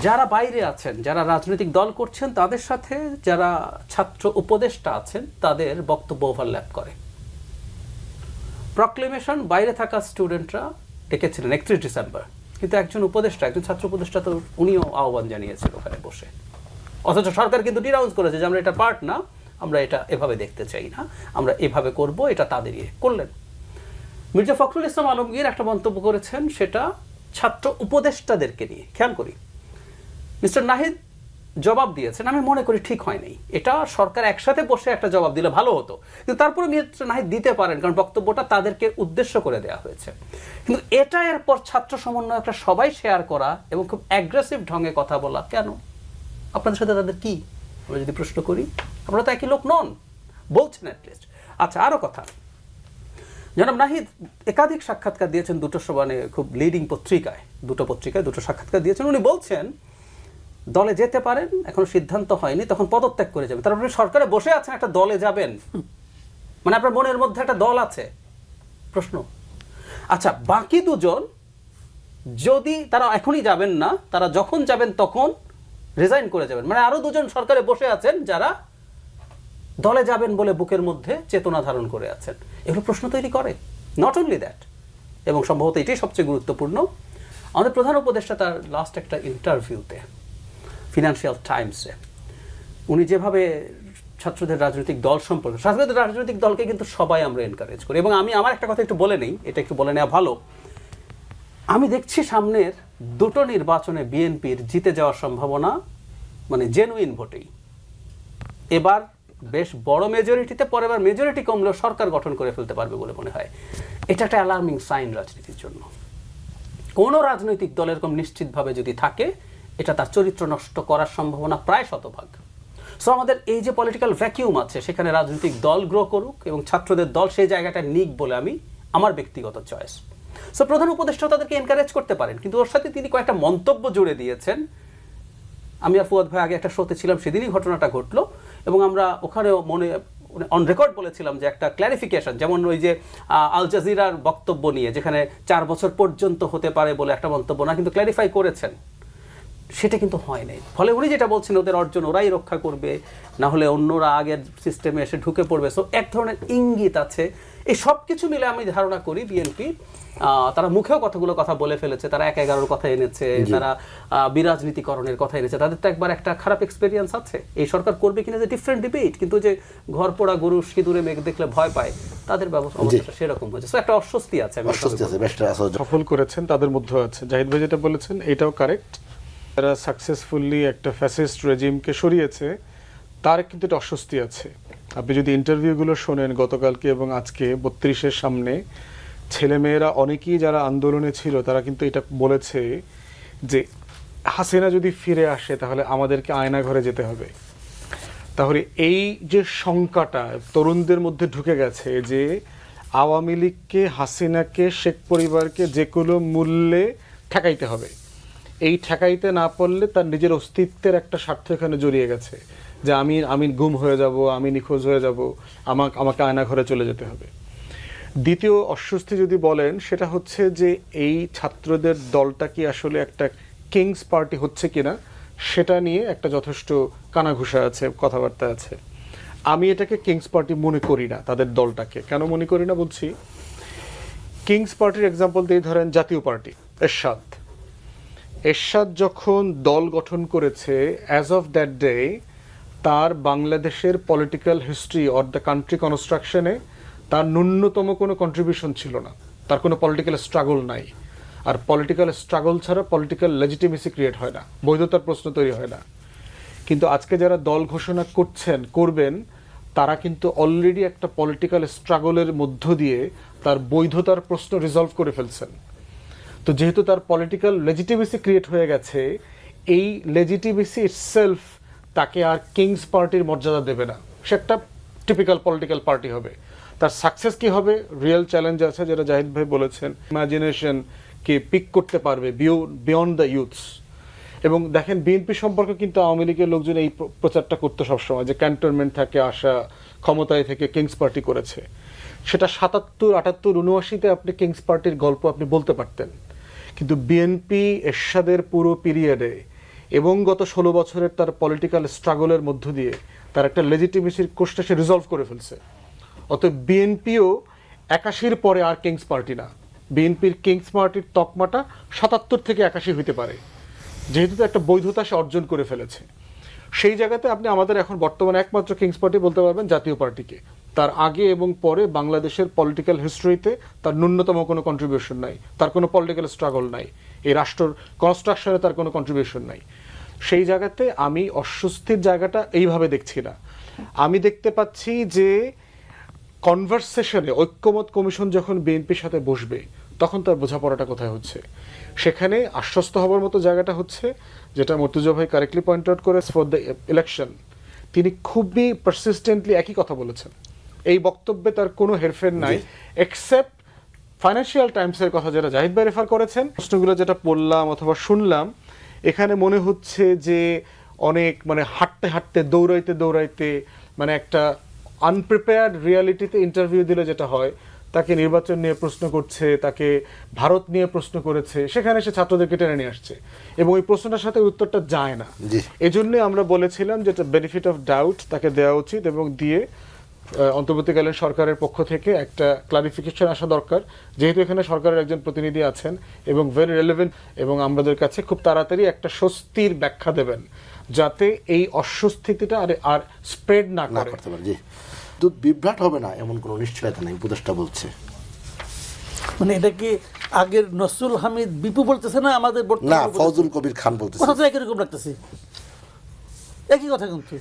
যারা বাইরে আছেন, যারা রাজনৈতিক দল করছেন, তাদের সাথে যারা ছাত্র উপদেষ্টা আছেন তাদের বক্তব্য ওভারল্যাপ করে। প্রক্লেমেশন বাইরে থাকা স্টুডেন্টরা ডেকেছিলেন 31 ডিসেম্বর, কিন্তু একজন উপদেষ্টা, একজন ছাত্র উপদেষ্টা তো উনিও আহ্বান জানিয়েছিল ওখানে বসে, অথচ সরকার কিন্তু ডিনাউন্স করেছে যে আমরা এটা পার্ট না, আমরা এটা এভাবে দেখতে চাই না, আমরা এভাবে করব, এটা তাদের ইয়ে করলেন। মির্জা ফখরুল ইসলাম আলমগীর একটা মন্তব্য করেছেন, সেটা ছাত্র উপদেষ্টাদেরকে নিয়ে। খেয়াল করি, মিস্টার নাহিদ জবাব দিয়েছেন, আমি মনে করি ঠিক হয় নাই, এটা সরকার একসাথে বসে একটা জবাব দিলে ভালো হতো, কিন্তু তারপরে মিস্টার নাহিদ দিতে পারেন, কারণ বক্তব্যটা তাদেরকে উদ্দেশ্য করে দেওয়া হয়েছে। কিন্তু এটা এরপর ছাত্র সমন্বয়করা সবাই শেয়ার করা এবং খুব অ্যাগ্রেসিভ ঢঙে কথা বলা কেন? আপনাদের সাথে তাদের কি? আমরা যদি প্রশ্ন করি, আপনারা তো একই লোক নন, বলছেন অ্যাটলিস্ট। আচ্ছা, আরও কথা, জনাব নাহিদ একাধিক সাক্ষাৎকার দিয়েছেন দুটো মানে খুব লিডিং পত্রিকায়, দুটো পত্রিকায় দুটো সাক্ষাৎকার দিয়েছেন। উনি বলছেন দলে যেতে পারেন, এখন সিদ্ধান্ত হয়নি, তখন পদত্যাগ করে যাবেন। তারপরে সরকারে বসে আছেন, একটা দলে যাবেন, মানে আপনার মনের মধ্যে একটা দল আছে? প্রশ্ন। আচ্ছা, বাকি দুজন যদি তারা এখনই যাবেন না, তারা যখন যাবেন তখন রিজাইন করে যাবেন, মানে আরো দুজন সরকারে বসে আছেন যারা দলে যাবেন বলে বুকের মধ্যে চেতনা ধারণ করে আছেন। এগুলো প্রশ্ন তৈরি করে। নট অনলি দ্যাট, এবং সম্ভবত এটাই সবচেয়ে গুরুত্বপূর্ণ, আমাদের প্রধান উপদেষ্টা তার লাস্ট একটা ইন্টারভিউতে ফিনান্সিয়াল টাইমসে উনি যেভাবে ছাত্রদের রাজনৈতিক দল সম্পর্কে, ছাত্রদের রাজনৈতিক দলকে কিন্তু সবাই আমরা এনকারেজ করি, এবং আমি আমার একটা কথা একটু বলে নেই, এটা একটু বলে নেওয়া ভালো। আমি দেখছি সামনের দুটো নির্বাচনে বিএনপির জিতে যাওয়ার সম্ভাবনা মানে জেনুইন ভোটেই এবার বেশ বড় মেজরিটিতে, পরের বার মেজরিটি কমলেও সরকার গঠন করে ফেলতে পারবে বলে মনে হয়। এটা একটা অ্যালার্মিং সাইন রাজনীতির জন্য। কোনো রাজনৈতিক দল এরকম নিশ্চিতভাবে যদি থাকে, এটা তার চরিত্র নষ্ট করার সম্ভাবনা প্রায় শতভাগ। সো আমাদের এই যে পলিটিক্যাল ভ্যাকিউম আছে, সেখানে রাজনৈতিক দল গ্রো করুক এবং ছাত্রদের দল সেই জায়গাটা নিক বলে আমার ব্যক্তিগত চয়েস। সো প্রধান উপদেষ্টাও তাদেরকে এনকারেজ করতে পারেন, কিন্তু ওর সাথে তিনি কয়েকটা মন্তব্য জুড়ে দিয়েছেন। আমি আর ফুয়াদ ভাই আগে একটা শোতে ছিলাম, সেদিনই ঘটনাটা ঘটলো, এবং আমরা ওখানেও অন রেকর্ড বলেছিলাম যে একটা ক্ল্যারিফিকেশন, যেমন ওই যে আল জাজিরার বক্তব্য নিয়ে, যেখানে 4 বছর পর্যন্ত হতে পারে বলে একটা মন্তব্য না, কিন্তু ক্ল্যারিফাই করেছেন, সেটা কিন্তু হয় নাই। ফলে উনি যেটা বলছেন, ওদের অর্জন ওরাই রক্ষা করবে, না হলে অন্যরা আগের সিস্টেমে এসে ঢুকে পড়বে। সো এক ধরনের ইঙ্গিত আছে। এই সব কিছু মিলে আমি ধারণা করি বিএনপি তারা মুখেও কতগুলো কথা বলে ফেলেছে, তারা 1-11 কথা এনেছে, তারা বিরাজনীতিকরণের কথা এনেছে, তাদের তো একবার একটা খারাপ এক্সপেরিয়েন্স আছে। এই সরকার করবে কিনা যে ডিফারেন্ট ডিবেট, কিন্তু যে ঘর পোড়া গরু সিঁদুরে মেঘ দেখলে ভয় পায়, তাদের অবস্থা সেরকম হয়েছে। সো একটা অস্বস্তি আছে। সফল করেছেন তাদের মধ্যে আছে। জাহিদ ভাই যেটা বলেছেন এটাও কারেক্ট। যারা সাকসেসফুলি একটা ফ্যাসিস্ট রেজিমকে সরিয়েছে, তার কিন্তু একটা অস্বস্তি আছে। আপনি যদি ইন্টারভিউগুলো শোনেন গতকালকে এবং আজকে 32-এর সামনে, ছেলেমেয়েরা অনেকেই যারা আন্দোলনে ছিল তারা কিন্তু এটা বলেছে যে হাসিনা যদি ফিরে আসে তাহলে আমাদেরকে আয়না ঘরে যেতে হবে। তাহলে এই যে শঙ্কাটা তরুণদের মধ্যে ঢুকে গেছে যে আওয়ামী লীগকে, হাসিনাকে, শেখ পরিবারকে যে কোনো মূল্যে ঠেকাইতে হবে, এই ঠেকাইতে না পারলে তার নিজের অস্তিত্বের একটা স্বার্থ এখানে জড়িয়ে গেছে, যে আমি গুম হয়ে যাব, আমি নিখোঁজ হয়ে যাব, আমাকে আয়না ঘরে চলে যেতে হবে। দ্বিতীয় অস্বস্তি যদি বলেন, সেটা হচ্ছে যে এই ছাত্রদের দলটা কি আসলে একটা কিংস পার্টি হচ্ছে কিনা, সেটা নিয়ে একটা যথেষ্ট কানাঘুষা আছে, কথাবার্তা আছে। আমি এটাকে কিংস পার্টি মনে করি না। তাদের দলটাকে কেন মনে করি না বলছি, কিংস পার্টির এক্সাম্পল দিয়ে ধরেন জাতীয় পার্টি এরশাদ যখন দল গঠন করেছে, অ্যাজ অফ দ্যাট ডে তার বাংলাদেশের political history or the country কনস্ট্রাকশনে তার ন্যূনতম কোনো কন্ট্রিবিউশন ছিল না, তার কোনো পলিটিক্যাল স্ট্রাগল নাই। আর পলিটিক্যাল স্ট্রাগল ছাড়া পলিটিক্যাল লেজিটিমেসি ক্রিয়েট হয় না, বৈধতার প্রশ্ন তৈরি হয় না। কিন্তু আজকে যারা দল ঘোষণা করবেন, তারা কিন্তু অলরেডি একটা পলিটিক্যাল স্ট্রাগলের মধ্য দিয়ে তার বৈধতার প্রশ্ন রিজলভ করে ফেলছেন। তো যেহেতু তার পলিটিক্যাল লেজিটিমেসি ক্রিয়েট হয়ে গেছে, এই লেজিটিমেসি ইটসেলফ তাকে আর কিংস পার্টির মর্যাদা দেবে না, সে একটা টিপিক্যাল পলিটিক্যাল পার্টি হবে। তার সাকসেস কি হবে, রিয়েল চ্যালেঞ্জ আছে, যেটা জাহিদ ভাই বলেছেন, ইমাজিনেশনকে পিক করতে পারবে বিয়ন্ড দ্য ইউথস। এবং দেখেন বিএনপি সম্পর্কে কিন্তু আওয়ামী লীগের লোকজন এই প্রচারটা করতো সবসময়, যে ক্যান্টনমেন্ট থেকে আসা, ক্ষমতায় থেকে কিংস পার্টি করেছে। সেটা 77, 78, 79-তে আপনি কিংস পার্টির গল্প আপনি বলতে পারতেন। কিন্তু বিএনপি এরশাদের পুরো পিরিয়ডে এবং গত 16 বছরের তার পলিটিক্যাল স্ট্রাগলের মধ্য দিয়ে তার একটা লেজিটিমেসির কোষটা সে রিজলভ করে ফেলছে। অতএব বিএনপিও 81-র পরে আর কিংস পার্টি না। বিএনপির কিংস পার্টির তকমাটা 77 থেকে 81 হইতে পারে, যেহেতু একটা বৈধতা সে অর্জন করে ফেলেছে। সেই জায়গাতে আপনি আমাদের এখন বর্তমানে একমাত্র কিংস পার্টি বলতে পারবেন জাতীয় পার্টিকে। তার আগে এবং পরে বাংলাদেশের পলিটিক্যাল হিস্ট্রিতে তার ন্যূনতম কোনো কন্ট্রিবিউশন নাই, তার কোনো পলিটিক্যাল স্ট্রাগল নাই, এই রাষ্ট্র কনস্ট্রাকশনে তার কোনো কন্ট্রিবিউশন নাই। সেই জায়গাতে আমি অস্বস্তির জায়গাটা এইভাবে দেখছি না। আমি দেখতে পাচ্ছি যে কনভারসেশনে ঐক্যমত কমিশন যখন বিএনপির সাথে বসবে তখন তার বোঝাপড়াটা কোথায় হচ্ছে। সেখানে আশ্বস্ত হবার মতো জায়গাটা হচ্ছে, যেটা মর্তুজা ভাই কারেক্টলি পয়েন্ট আউট করে, ফর দ্য ইলেকশন তিনি খুবই পারসিস্টেন্টলি একই কথা বলেছেন। এই বক্তব্যে তার কোনো হেরফের নাই, এক্সেপ্ট ফাইন্যান্সিয়াল টাইমসের কথা যেটা জাহিদ ভাই রেফার করেছেন। প্রশ্নগুলো যেটা পড়লাম অথবা শুনলাম, এখানে মনে হচ্ছে যে অনেক হাঁটতে হাঁটতে দৌড়াইতে মানে একটা আনপ্রিপেয়ার্ড রিয়ালিটিতে ইন্টারভিউ দিলে যেটা হয়, তাকে নির্বাচন নিয়ে প্রশ্ন করছে, তাকে ভারত নিয়ে প্রশ্ন করেছে, সেখানে সে ছাত্রদেরকে টেনে নিয়ে আসছে এবং ওই প্রশ্নটার সাথে উত্তরটা যায় না। এজন্য আমরা বলেছিলাম যে বেনিফিট অফ ডাউট তাকে দেওয়া উচিত এবং দিয়ে অন্তর্বর্তীকালীন সরকারের পক্ষ থেকে একটা ক্লারিফিকেশন আসা দরকার, যেহেতু এখানে সরকারের একজন প্রতিনিধি আছেন এবং ভেরি রেলেভেন্ট, এবং আমাদের কাছে খুব তাড়াতাড়ি একটা স্বস্তির ব্যাখ্যা দেবেন যাতে এই অস্বস্তিটা আর স্প্রেড না করতে পারে। জি, তো বিভ্রাট হবে না এমন কোনো নিশ্চয়তা নেই, উপদেষ্টা বলছে। মানে এটা কি আগের নসরুল হামিদ বিপু বলতেছে না আমাদের না, ফজলুল কবির খান বলতেছে, কথা তো একই রকম লাগতেছে, একই কথা। কিন্তু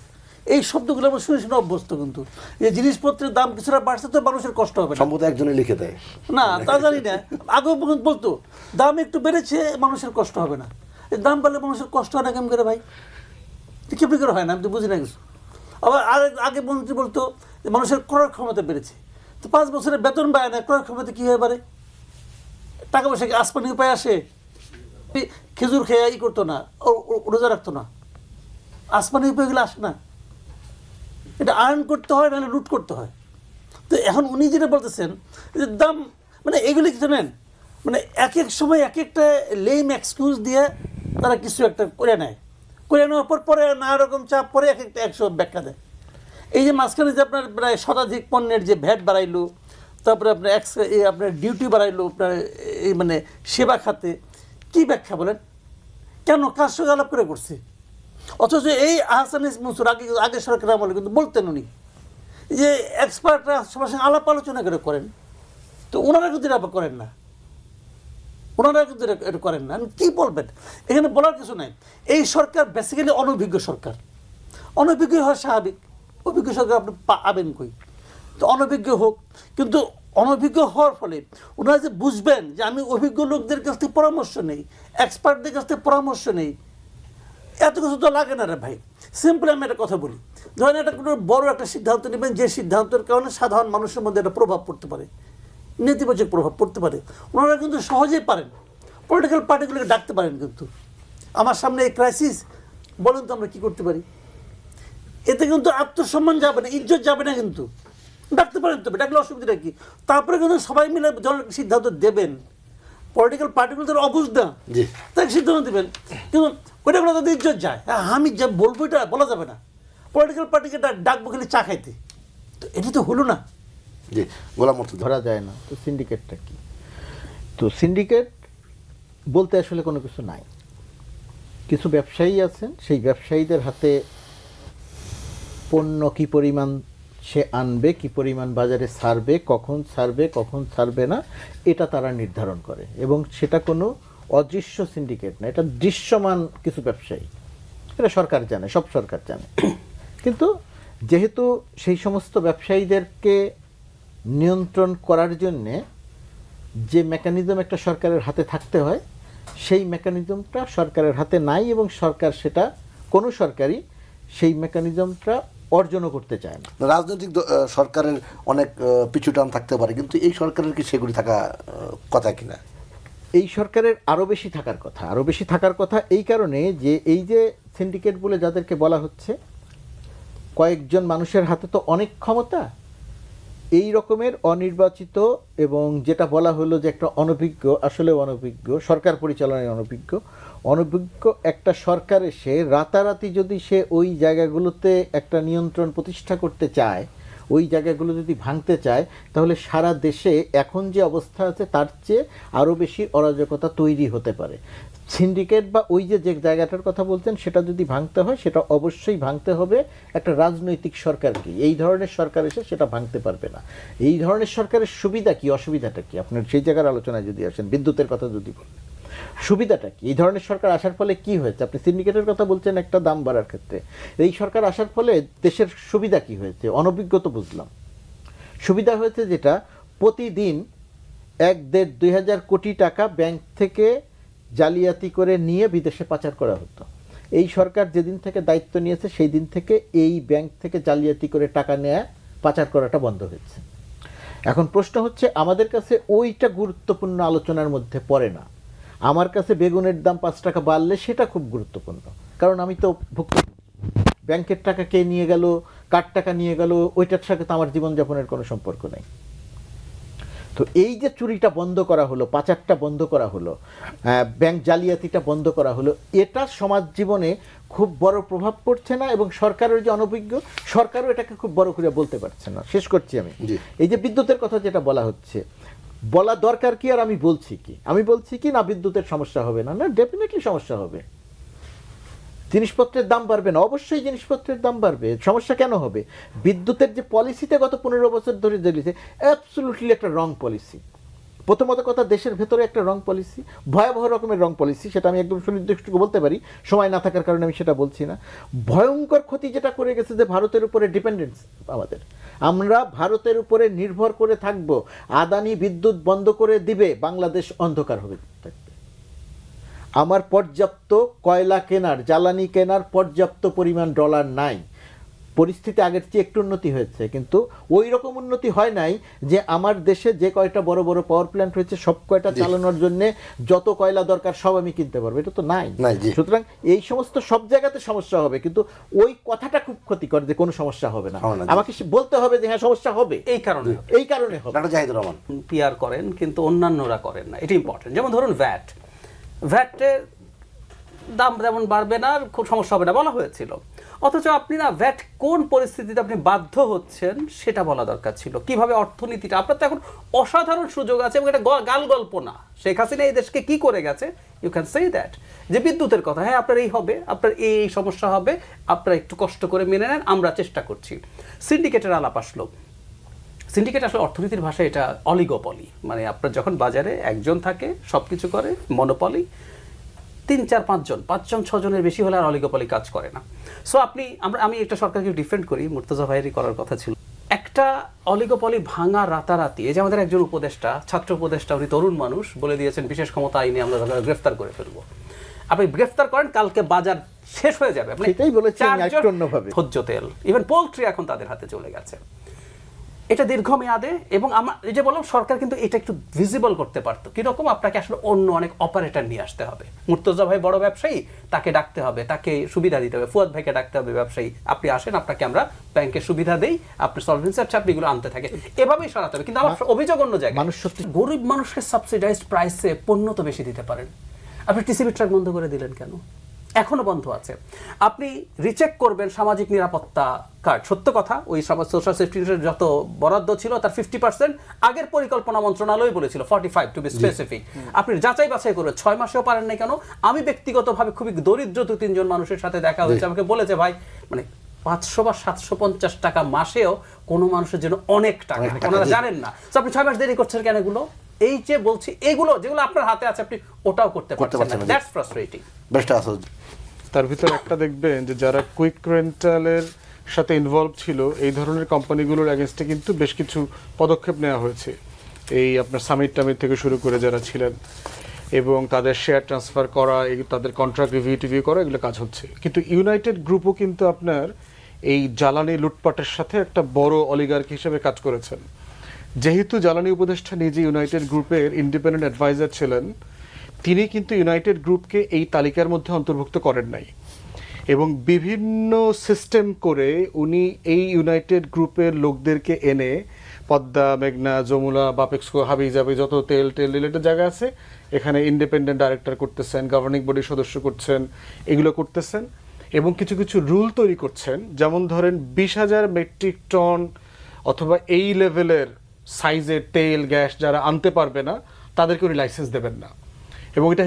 এই শব্দগুলো আমরা শুনে শুনে অভ্যস্ত। কিন্তু এই জিনিসপত্রের দাম কিছুটা বাড়ছে তো মানুষের কষ্ট হবে না। সম্ভবত একজনে লিখে দেয়, না তা জানি না, আগেও বলতো দাম একটু বেড়েছে মানুষের কষ্ট হবে না। এই দাম বাড়লে মানুষের কষ্ট হয় না কেমন করে ভাই? কেমনি করে হয় না, আমি তো বুঝি না কিছু। আবার আগে মন্ত্রী বলতো যে মানুষের ক্রয় ক্ষমতা বেড়েছে, তো 5 বছরের বেতন বাড়ে না, ক্রয় ক্ষমতা কী হয়ে পারে? টাকা পয়সা কি আসমানি উপায় আসে? খেজুর খেয়ে ই করতো না, রোজা রাখতো না, আসমানি উপায়গুলো আসে না। এটা আর্ন করতে হয়, নাহলে লুট করতে হয়। তো এখন উনি যেটা বলতেছেন যে দাম, মানে এগুলি কি জানেন, মানে এক এক সময় এক একটা লেম এক্সকিউজ দিয়ে তারা কিছু একটা করে নেয়, করে নেওয়ার পরে নানা রকম চাপ পরে এক একটা 100 ব্যাখ্যা দেয়। এই যে মাঝখানে যে আপনার প্রায় শতাধিক পণ্যের যে ভ্যাট বাড়াইলো, তারপরে আপনার আপনার ডিউটি বাড়াইলো আপনার এই মানে সেবা খাতে, কি ব্যাখ্যা বলেন? কেন? কার সঙ্গে আলাপ করে করছে? অথচ এই আহসান মনসুর আগে সরকার আমলে কিন্তু বলতেন উনি যে এক্সপার্টরা সবার সঙ্গে আলাপ আলোচনা করে করেন, তো ওনারা কিন্তু এটা করেন না, ওনারা কিন্তু এটা করেন না। কি বলবেন? এখানে বলার কিছু নাই। এই সরকার বেসিক্যালি অনভিজ্ঞ সরকার। অনভিজ্ঞ হওয়া স্বাভাবিক, অভিজ্ঞ সরকার আপনি পাবেন কই? তো অনভিজ্ঞ হোক, কিন্তু অনভিজ্ঞ হওয়ার ফলে ওনারা যে বুঝবেন যে আমি অভিজ্ঞ লোকদের কাছ থেকে পরামর্শ নেই, এক্সপার্টদের কাছ থেকে পরামর্শ নেই, এত কিছু তো লাগে না রে ভাই। সিম্পলি আমি একটা কথা বলি, ধরেন একটা কোনো বড় একটা সিদ্ধান্ত নেবেন, যে সিদ্ধান্তের কারণে সাধারণ মানুষের মধ্যে একটা প্রভাব পড়তে পারে, নেতিবাচক প্রভাব পড়তে পারে। ওনারা কিন্তু সহজেই পারেন, পলিটিক্যাল পার্টিগুলোকে ডাকতে পারেন। কিন্তু আমার সামনে এই ক্রাইসিস, বলুন তো আমরা কী করতে পারি? এতে কিন্তু আত্মসম্মান যাবে না, ইজ্জত যাবে না, কিন্তু ডাকতে পারেন। তবে ডাকলে অসুবিধাটা কি? তারপরে কিন্তু সবাই মিলে যখন সিদ্ধান্ত দেবেন, পলিটিক্যাল পার্টিগুলো তারা অবুঝ না, তাকে সিদ্ধান্ত দেবেন, কিন্তু ওইটা কোনো তাদের ইজ্জত যায়। আমি যা বলবো এটা বলা যাবে না, পলিটিক্যাল পার্টিকে ডাকবো খালি চা খাইতে, তো এটা তো হলো না। জি, গোলাম ধরা যায় না। তো সিন্ডিকেটটা কি? তো সিন্ডিকেট বলতে আসলে কোনো কিছু নাই। কিছু ব্যবসায়ী আছেন, সেই ব্যবসায়ীদের হাতে পণ্য কি পরিমাণ সে আনবে, কি পরিমাণ বাজারে ছাড়বে, কখন ছাড়বে না, এটা তারা নির্ধারণ করে। এবং সেটা কোনো অদৃশ্য সিন্ডিকেট না, এটা দৃশ্যমান কিছু ব্যবসায়ী। এটা সরকার জানে, সব সরকার জানে। কিন্তু যেহেতু সেই সমস্ত ব্যবসায়ীদেরকে নিয়ন্ত্রণ করার জন্যে যে মেকানিজম একটা সরকারের হাতে থাকতে হয়, সেই মেকানিজমটা সরকারের হাতে নাই, এবং সরকার সেটা, কোনো সরকারই সেই মেকানিজমটা অর্জনও করতে চায় না। রাজনৈতিক সরকারের অনেক পিছুটান থাকতে পারে, কিন্তু এই সরকারের কি সেগুলি থাকা কথা কিনা? এই সরকারের আরও বেশি থাকার কথা এই কারণে যে এই যে সিন্ডিকেট বলে যাদেরকে বলা হচ্ছে, কয়েকজন মানুষের হাতে তো অনেক ক্ষমতা। এই রকমের অনির্বাচিত এবং যেটা বলা হলো যে একটা অনভিজ্ঞ, আসলে অনভিজ্ঞ, সরকার পরিচালনায় অনভিজ্ঞ, অনভিজ্ঞ একটা সরকার এসে রাতারাতি যদি সে ওই জায়গাগুলোতে একটা নিয়ন্ত্রণ প্রতিষ্ঠা করতে চায়, ওই জায়গাগুলো যদি ভাঙতে চায়, তাহলে সারা দেশে এখন যে অবস্থা আছে তার চেয়ে আরও বেশি অরাজকতা তৈরি হতে পারে। সিন্ডিকেট বা ওই যে জায়গাটার কথা বলছেন সেটা যদি ভাঙতে হয়, সেটা অবশ্যই ভাঙতে হবে একটা রাজনৈতিক সরকারকে। এই ধরনের সরকার এসে সেটা ভাঙতে পারবে না। এই ধরনের সরকারের সুবিধা কি, অসুবিধাটা কি, আপনার সেই জায়গার আলোচনায় যদি আসেন, বিদ্যুতের কথা যদি বলেন, সুবিধাটা কি? এই ধরনের সরকার আসার ফলে কি হয়েছে? আপনি সিন্ডিকেটের কথা বলছেন একটা দাম বাড়ার ক্ষেত্রে, এই সরকার আসার ফলে দেশের সুবিধা কি হয়েছে? অনভিজ্ঞ তো বুঝলাম। সুবিধা হয়েছে যেটা, প্রতিদিন 1-1.5-2 কোটি টাকা ব্যাংক থেকে জালিয়াতি করে নিয়ে বিদেশে পাচার করা হতো। এই সরকার যেদিন থেকে দায়িত্ব নিয়েছে সেই দিন থেকে এই ব্যাংক থেকে জালিয়াতি করে টাকা নেয়া, পাচার করাটা বন্ধ হয়েছে। এখন প্রশ্ন হচ্ছে, আমাদের কাছে ওইটা গুরুত্বপূর্ণ আলোচনার মধ্যে পড়ে না। আমার কাছে বেগুনের দাম 5 টাকা বাড়লে সেটা খুব গুরুত্বপূর্ণ, কারণ আমি তো ভুক্তভোগী। ব্যাংকের টাকা কে নিয়ে গেল, কার টাকা নিয়ে গেল, ওইটার সাথে তো আমার জীবনযাপনের কোনো সম্পর্ক নেই। তো এই যে চুরিটা বন্ধ করা হলো, পাচারটা বন্ধ করা হলো, ব্যাংক জালিয়াতিটা বন্ধ করা হলো, এটা সমাজ জীবনে খুব বড় প্রভাব পড়ছে না, এবং সরকারের যে অনভিজ্ঞ, সরকারও এটাকে খুব বড় করে বলতে পারছে না। শেষ করছি আমি। এই যে বিদ্যুতের কথা যেটা বলা হচ্ছে, বলা দরকার কি আর আমি বলছি কি? আমি বলছি কি না বিদ্যুতের সমস্যা হবে না? না, ডেফিনেটলি সমস্যা হবে। জিনিসপত্রের দাম বাড়বে না? অবশ্যই জিনিসপত্রের দাম বাড়বে। সমস্যা কেন হবে? বিদ্যুতের যে পলিসিতে গত 15 বছর ধরে চলেছে, অ্যাবসলিউটলি একটা রং পলিসি। প্রথমত কথা, দেশের ভেতরে একটা রং পলিসি, ভয়াবহ রকমের রং পলিসি। সেটা আমি একদম সুনির্দিষ্ট বলতে পারি, সময় না থাকার কারণে আমি সেটা বলছি না। ভয়ঙ্কর ক্ষতি যেটা করে গেছে, যে ভারতের উপরে ডিপেন্ডেন্স আমাদের, আমরা ভারতের উপরে নির্ভর করে থাকব। আদানি বিদ্যুৎ বন্ধ করে দিবে, বাংলাদেশ অন্ধকার হবে থাকবে। আমার পর্যাপ্ত কয়লা কেনার, জ্বালানি কেনার পর্যাপ্ত পরিমাণ ডলার নাই। পরিস্থিতি আগের চেয়ে একটু উন্নতি হয়েছে, কিন্তু ওই রকম উন্নতি হয় নাই যে আমার দেশে যে কয়টা বড় বড় পাওয়ার প্ল্যান্ট হয়েছে সব কয়টা চালানোর জন্য যত কয়লা দরকার সব আমি কিনতে পারবো, এটা তো নাই। সুতরাং এই সমস্ত সব জায়গাতে সমস্যা হবে, কিন্তু ওই কথাটা খুব ক্ষতিকর যে কোনো সমস্যা হবে না। আমাকে বলতে হবে যে হ্যাঁ সমস্যা হবে, এই কারণে হবে। ডক্টর জাহিদুর রহমান, পিআর করেন কিন্তু অন্যান্যরা করেন না, এটা ইম্পর্টেন্ট। যেমন ধরুন ভ্যাটের দাম যেমন বাড়বে না, খুব সমস্যা হবে না বলা হয়েছিল, অথচ আপনি না ভ্যাট কোন পরিস্থিতিতে আপনি বাধ্য হচ্ছেন সেটা বলা দরকার ছিল। কিভাবে অর্থনীতিটা, আপনার তো এখন অসাধারণ সুযোগ আছে, এবং এটা গাল গল্প না। শেখ হাসিনা এই দেশকে কি করে গেছে, ইউ ক্যান সে দ্যাট। যে বিদ্যুতের কথা, হ্যাঁ আপনার এই হবে, আপনার এই সমস্যা হবে, আপনারা একটু কষ্ট করে মেনে নেন, আমরা চেষ্টা করছি। সিন্ডিকেটের আলাপ আসলো। সিন্ডিকেট আসলে অর্থনীতির ভাষায় এটা অলিগোপলি, মানে আপনার যখন বাজারে একজন থাকে সব কিছু করে, মনোপলি, 3-4-5 জন 6 জনের বেশি হলে আর অলিগোপলি কাজ করে না। সো আমি একটা সরকারকে ডিফেন্ড করি, মুর্তজা ভাইয়েরই করার কথা ছিল। একটা অলিগোপলি ভাঙা রাতারাতি, এই যে আমাদের একজন উপদেষ্টা, ছাত্র উপদেষ্টা, উনি তরুণ মানুষ, বলে দিয়েছেন বিশেষ ক্ষমতা আইনে আমরা গ্রেফতার করে ফেলবো। আপনি গ্রেফতার করেন, কালকে বাজার শেষ হয়ে যাবে। সেটাই বলেছেন একটু অন্যভাবে। ভোজ্য তেল, ইভেন পোল্ট্রি এখন তাদের হাতে চলে গেছে। এটা দীর্ঘমেয়াদে, এবং আমার এই যে বললাম, সরকার কিন্তু এটা একটু ভিজিবল করতে পারতো। কিরকম? আপনাকে আসলে অন্য অনেক অপারেটর নিয়ে আসতে হবে। মুর্তজা ভাই বড় ব্যবসায়ী, তাকে ডাকতে হবে, তাকে সুবিধা দিতে হবে। ফুয়াদ ভাইকে ডাকতে হবে, ব্যবসায়ী, আপনি আসেন, আপনাকে আমরা ব্যাংকের সুবিধা দেই, আপনি সলভেন্সি আছে, আপনি এগুলো আনতে থাকে, এভাবেই সরাতে হবে। কিন্তু আমার অভিযোগ অন্য জায়গায়, মানুষ সত্যি গরিব মানুষকে সাবসিডাইজড প্রাইসে পণ্য তো বেশি দিতে পারেন। আপনি টিসিবি ট্রাক বন্ধ করে দিলেন কেন? এখনো বন্ধ আছে। আপনি রিচেক করবেন সামাজিক নিরাপত্তা কার্ড, সত্য কথা, ওই সোশ্যাল সেফটি যত বরাদ্দ ছিল তার 50% আগের পরিকল্পনা মন্ত্রণালয় বলেছিল, 45 টু বি স্পেসিফিক। আপনি যাচাই বাছাই করে 6 মাসেও পারেন নাই কেন? আমি ব্যক্তিগতভাবে খুবই দরিদ্র 2-3 জন মানুষের সাথে দেখা হয়েছে, আমাকে বলেছে ভাই, মানে 500 বা 750 টাকা মাসেও কোনো মানুষের জন্য অনেক টাকা, ওনারা জানেন না। তো আপনি 6 মাস দেরি করছেন কেন? এগুলো এই যে বলছি, এগুলো যেগুলো আপনার হাতে আছে আপনি ওটাও করতে পারছেন না। That's frustrating. তার ভিতর একটা দেখবেন যে যারা কুইক রেন্টালের সাথে ইনভলভ ছিল, এই ধরনের কোম্পানিগুলোর এগেনস্টে কিন্তু বেশ কিছু পদক্ষেপ নেওয়া হয়েছে। এই আপনার সামিট টামিট থেকে শুরু করে যারা ছিলেন, এবং তাদের শেয়ার ট্রান্সফার করা, তাদের কন্ট্রাক্ট রিভিউ করা, এগুলো কাজ হচ্ছে। কিন্তু ইউনাইটেড গ্রুপও কিন্তু আপনার এই জ্বালানি লুটপাটের সাথে একটা বড় অলিগার্কি হিসেবে কাজ করেছেন। যেহেতু জ্বালানি উপদেষ্টা নিজে ইউনাইটেড গ্রুপের ইন্ডিপেন্ডেন্ট অ্যাডভাইজার ছিলেন, তিনি কিন্তু ইউনাইটেড গ্রুপকে এই তালিকার মধ্যে অন্তর্ভুক্ত করেন নাই, এবং বিভিন্ন সিস্টেম করে উনি এই ইউনাইটেড গ্রুপের লোকদেরকে এনে পদ্মা, মেঘনা, যমুনা, বাপেক্সকো, হাবিজাবি যত তেল রিলেটেড জায়গা আছে এখানে ইন্ডিপেন্ডেন্ট ডাইরেক্টর করতেছেন, গভর্নিং বডির সদস্য করছেন, এগুলো করতেছেন এবং কিছু কিছু রুল তৈরি করছেন। যেমন ধরেন 20,000 মেট্রিক টন অথবা এই লেভেলের সাইজের তেল গ্যাস যারা আনতে পারবে না তাদেরকে উনি লাইসেন্স দেবেন না এবং এটা